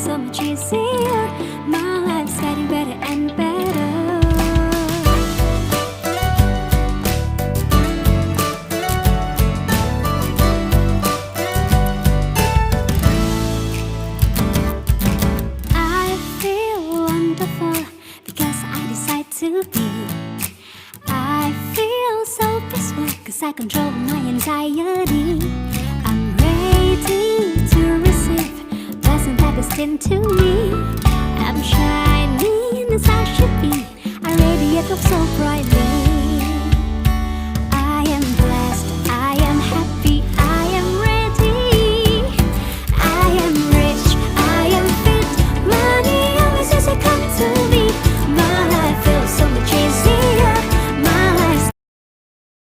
so much easier. My life's getting better and better. I feel wonderful because I decide to be. I feel so peaceful cause I control my anxiety. I'm ready to receive blessings that destined to me. I'm shining as I should be. I radiate up so brightly.